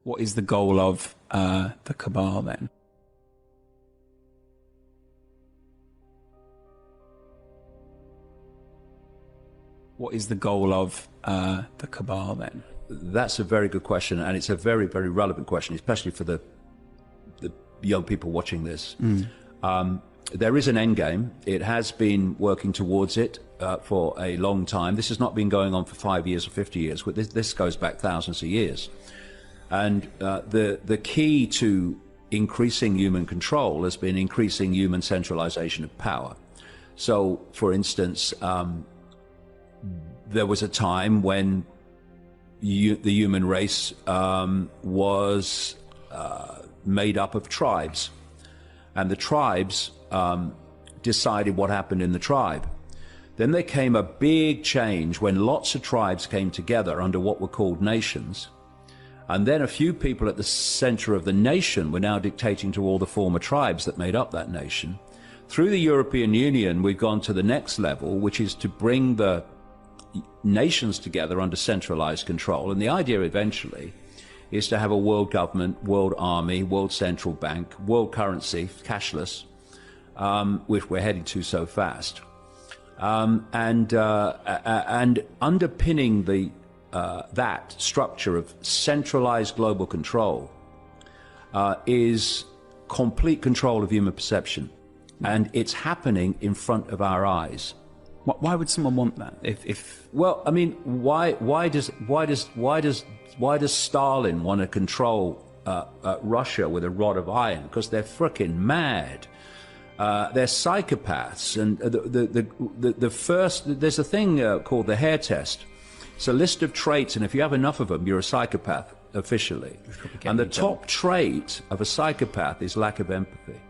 What is the goal of the cabal then? What is the goal of the cabal then? That's a very good question, and it's a very, very relevant question, especially for the young people watching this. There is an end game. It has been working towards it for a long time. This has not been going on for 5 years or 50 years. This goes back thousands of years. And the key to increasing human control has been increasing human centralization of power. So, for instance, there was a time when the human race was made up of tribes, and the tribes decided what happened in the tribe. Then there came a big change when lots of tribes came together under what were called nations, and then a few people at the center of the nation were now dictating to all the former tribes that made up that nation. Through the European Union, we've gone to the next level, which is to bring the nations together under centralized control. And the idea eventually is to have a world government, world army, world central bank, world currency, cashless, which we're heading to so fast. And underpinning the that structure of centralized global control is complete control of human perception. And it's happening in front of our eyes. Why would someone want that? Well, I mean, why does Stalin want to control Russia with a rod of iron? Because they're frickin' mad. They're psychopaths. And there's a thing called the hair test. It's a list of traits, and if you have enough of them, you're a psychopath officially. And the top trait of a psychopath is lack of empathy.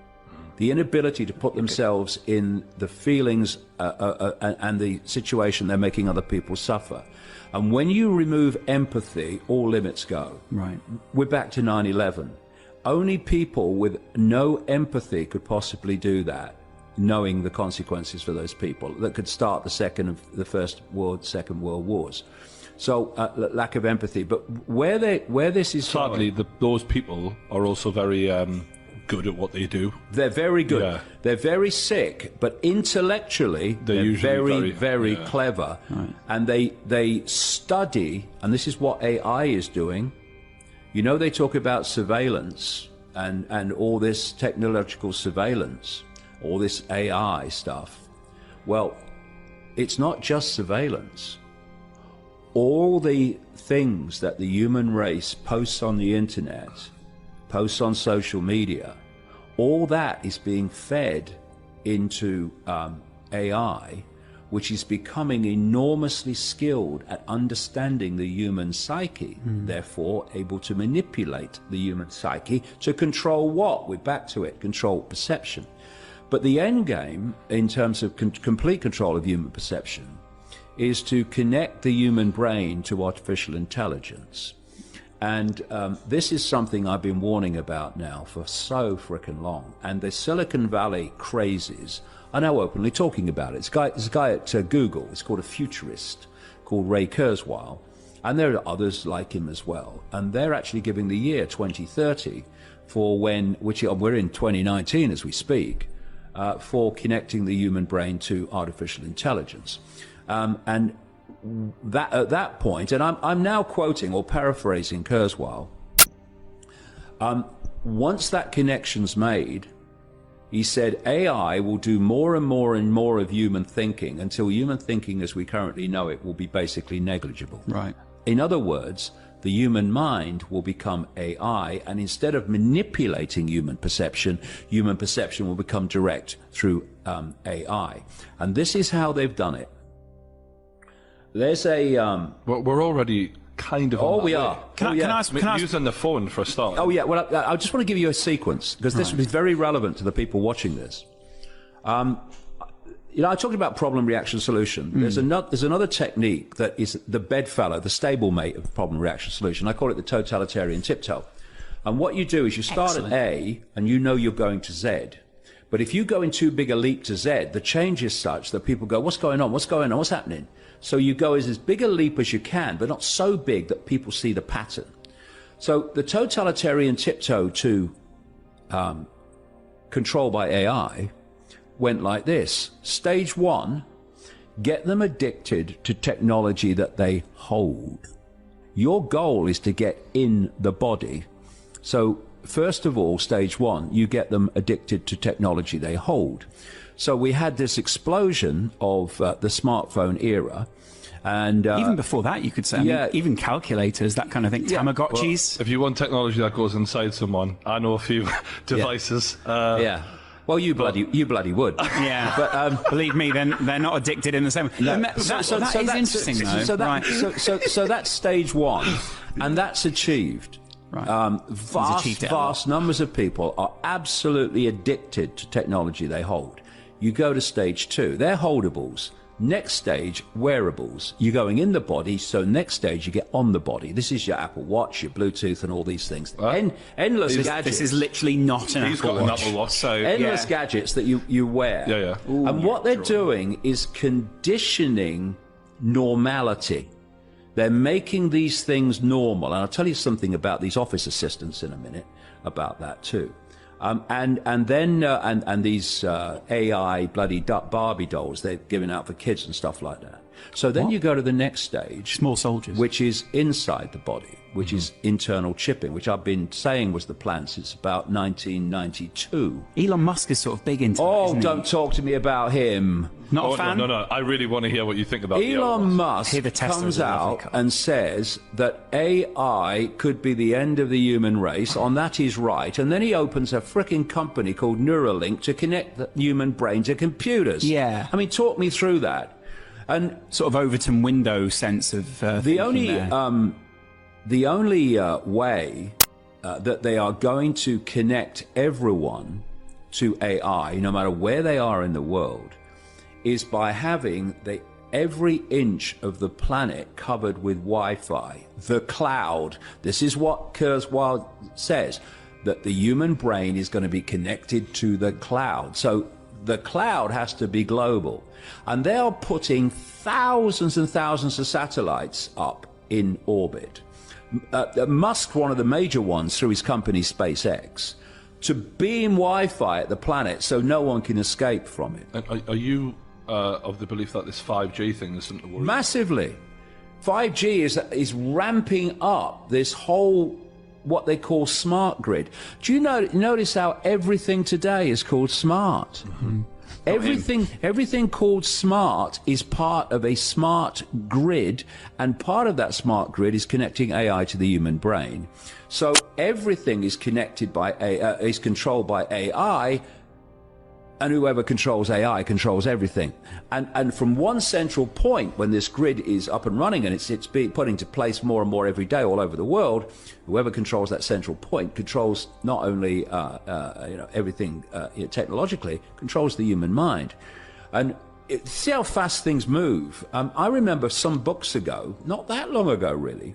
The inability to put themselves in the feelings and the situation they're making other people suffer. And when you remove empathy, all limits go. Right. We're back to 9/11. Only people with no empathy could possibly do that, knowing the consequences for those people, that could start the First World, Second World Wars. So lack of empathy. But where this is sadly, going, those people are also very good at what they do. They're very good. Yeah. They're very sick, but intellectually they're very clever. Right. And they study, and this is what AI is doing. You know, they talk about surveillance and all this technological surveillance, all this AI stuff. Well, it's not just surveillance. All the things that the human race posts on the internet, posts on social media, all that is being fed into AI, which is becoming enormously skilled at understanding the human psyche, therefore able to manipulate the human psyche to control what? We're back to it, control perception. But the end game, in terms of complete control of human perception, is to connect the human brain to artificial intelligence. And this is something I've been warning about now for so frickin' long. And the Silicon Valley crazies are now openly talking about it. There's a guy at Google, it's called a futurist, called Ray Kurzweil. And there are others like him as well. And they're actually giving the year 2030 for which we're in 2019 as we speak, for connecting the human brain to artificial intelligence. And that at that point, and I'm now quoting or paraphrasing Kurzweil, once that connection's made, he said AI will do more and more and more of human thinking until human thinking as we currently know it will be basically negligible. Right. In other words, the human mind will become AI, and instead of manipulating human perception will become direct through AI. And this is how they've done it. There's a We're already kind of. Oh, on we that way. are. Can I ask? Using the phone for a start. Oh yeah. Well, I just want to give you a sequence because this is very relevant to the people watching this. You know, I talked about problem, reaction, solution. There's another technique that is the bedfellow, the stablemate of problem, reaction, solution. I call it the totalitarian tiptoe. And what you do is you start at A and you know you're going to Z. But if you go in too big a leap to Z, the change is such that people go, what's going on? What's going on? What's happening? So you go as big a leap as you can, but not so big that people see the pattern. So the totalitarian tiptoe to control by AI went like this. Stage 1, get them addicted to technology that they hold. Your goal is to get in the body. So first of all, stage 1, you get them addicted to technology they hold. So we had this explosion of the smartphone era. And even before that, you could say, I mean, even calculators, that kind of thing, Tamagotchis. Well, if you want technology that goes inside someone, I know a few devices. Well, you bloody would. Yeah, but believe me, then they're not addicted in the same way. No. That is interesting, though. So that's stage 1, and that's achieved. Right. Vast numbers of people are absolutely addicted to technology they hold. You go to stage 2, they're holdables. Next stage, wearables. You're going in the body, so next stage you get on the body. This is your Apple Watch, your Bluetooth, and all these things. Endless gadgets. This is literally not an Apple Watch. An Apple Watch. So, endless gadgets that you wear. Yeah. Ooh, and what they're doing is conditioning normality. They're making these things normal. And I'll tell you something about these office assistants in a minute about that too. And then these AI bloody Barbie dolls they're giving out for kids and stuff like that. So then you go to the next stage, small soldiers, which is inside the body, which is internal chipping, which I've been saying was the plan since about 1992. Elon Musk is sort of big into that, isn't he? Don't talk to me about him. Not a fan? No. I really want to hear what you think about Elon Musk comes out and says that AI could be the end of the human race. On that he's right. And then he opens a frickin' company called Neuralink to connect the human brain to computers. Yeah. I mean, talk me through that. And sort of Overton window sense of the only way that they are going to connect everyone to AI, no matter where they are in the world, is by having every inch of the planet covered with Wi-Fi, the cloud. This is what Kurzweil says, that the human brain is going to be connected to the cloud. So the cloud has to be global. And they are putting thousands and thousands of satellites up in orbit. Musk, one of the major ones through his company SpaceX, to beam Wi-Fi at the planet so no one can escape from it. Are you of the belief that this 5G thing is something to worry about? Massively. 5G is ramping up this whole, what they call smart grid. Do you notice how everything today is called smart? Mm-hmm. Everything called smart is part of a smart grid, and part of that smart grid is connecting AI to the human brain. So everything is connected by is controlled by AI, and whoever controls AI controls everything. And from one central point, when this grid is up and running and it's being put into place more and more every day all over the world, whoever controls that central point controls not only everything technologically, controls the human mind. And see how fast things move. I remember some books ago, not that long ago really,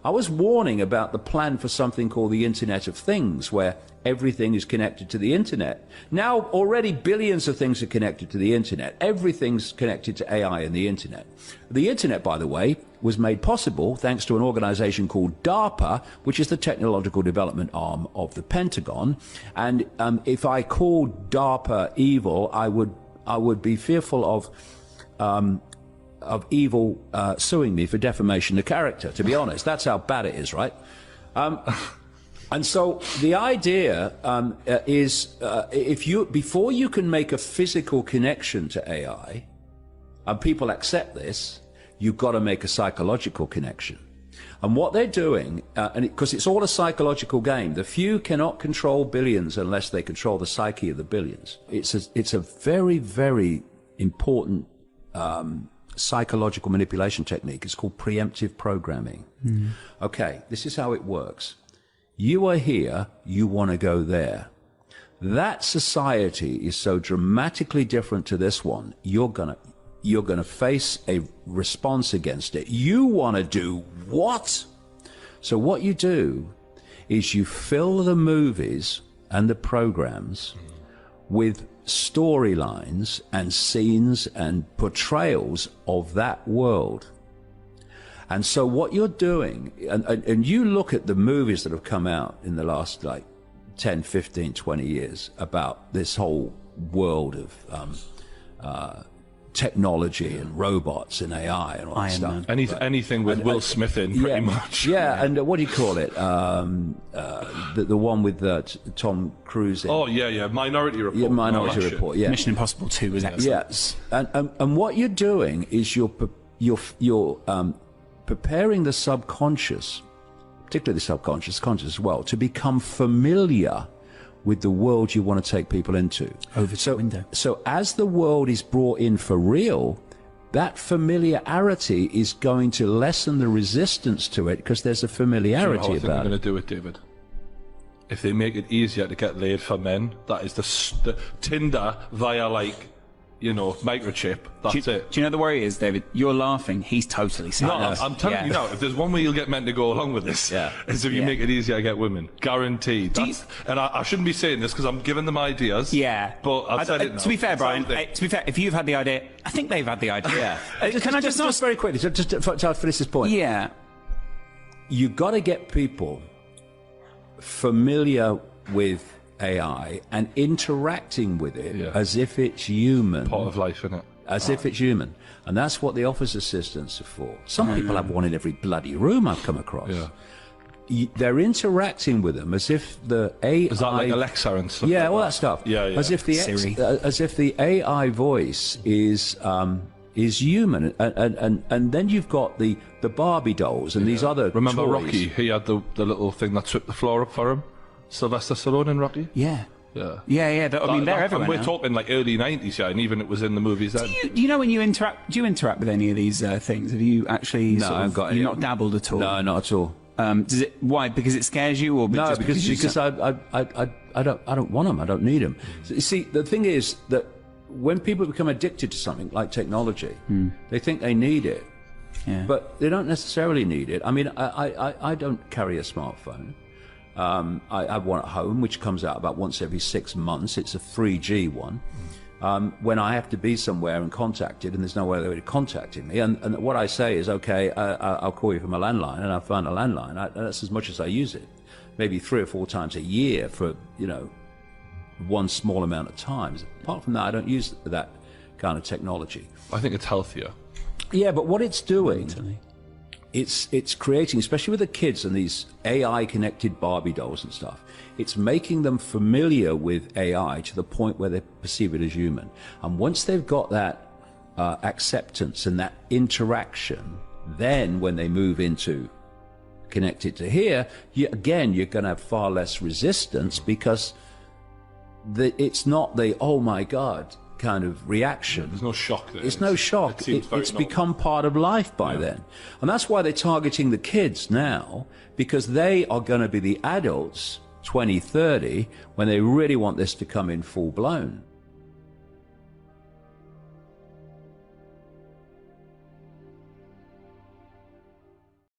I was warning about the plan for something called the Internet of Things, where everything is connected to the Internet. Now, already billions of things are connected to the Internet. Everything's connected to AI and the Internet. The Internet, by the way, was made possible thanks to an organization called DARPA, which is the technological development arm of the Pentagon. And if I called DARPA evil, I would be fearful of evil suing me for defamation of character, to be honest. That's how bad it is, right? And so the idea is before you can make a physical connection to AI, and people accept this, you've got to make a psychological connection. And what they're doing, because it's all a psychological game, the few cannot control billions unless they control the psyche of the billions. It's a very, very important psychological manipulation technique. It's called preemptive programming. Mm. Okay, this is how it works. You are here, you want to go there. That society is so dramatically different to this one, you're gonna face a response against it. You want to do what? So what you do is you fill the movies and the programs with storylines and scenes and portrayals of that world. And so what you're doing, and you look at the movies that have come out in the last like 10, 15, 20 years about this whole world of technology and robots and AI and all that stuff. Anything with Will Smith in, pretty much. Yeah, and what do you call it? The one with Tom Cruise in. Oh, yeah, Minority Report. Yeah, Minority Report, yeah. Mission Impossible 2 was excellent. Yes, and what you're doing is you're preparing the subconscious, particularly the subconscious, conscious as well, to become familiar with the world you want to take people into. Over the window. So as the world is brought in for real, that familiarity is going to lessen the resistance to it because there's a familiarity I think they're about going it. to do it, David. If they make it easier to get laid for men, that is the Tinder via microchip. That's it. Do you know the worry is, David? You're laughing. He's totally serious. No, I'm telling you now, if there's one way you'll get men to go along with this, is if you make it easier to get women. Guaranteed. And I shouldn't be saying this because I'm giving them ideas. Yeah. But I've said it now. To be fair, Brian, to be fair, if you've had the idea, I think they've had the idea. Can I just ask very quickly, just to finish this point? Yeah. You've got to get people familiar with AI and interacting with it as if it's human. Part of life, isn't it? As if it's human. And that's what the office assistants are for. Some people have one in every bloody room I've come across. Yeah. They're interacting with them as if the AI... Is that like Alexa and stuff? Yeah, like all that stuff. Yeah. As if the AI voice is human, and then you've got the Barbie dolls and these other Remember toys. Rocky? He had the little thing that swept the floor up for him. Sylvester Stallone in Rocky. Yeah. Yeah. I mean, they're everywhere. We're now. talking like early 90s, and even it was in the movies then. Do you know when you interact? Do you interact with any of these things? Have you actually? No, I haven't got any. You've not dabbled at all. No, not at all. Does it? Why? Because it scares you, or No, just because I don't want them. I don't need them. So, you see, the thing is that when people become addicted to something like technology, they think they need it, but they don't necessarily need it. I mean, I don't carry a smartphone. I have one at home, which comes out about once every 6 months. It's a 3G one. When I have to be somewhere and contacted, and there's no way they're contacting me, and what I say is, okay, I'll call you from a landline, and I find a landline. That's as much as I use it, maybe 3 or 4 times a year for one small amount of times. Apart from that, I don't use that kind of technology. I think it's healthier. Yeah, but what it's doing, it's creating, especially with the kids and these AI-connected Barbie dolls and stuff, it's making them familiar with AI to the point where they perceive it as human. And once they've got that acceptance and that interaction, then when they move into connected to here, you're going to have far less resistance because it's not the, oh my God, kind of reaction. There's no shock there. It's no shock. It's become part of life by then. And that's why they're targeting the kids now, because they are going to be the adults 2030 when they really want this to come in full blown.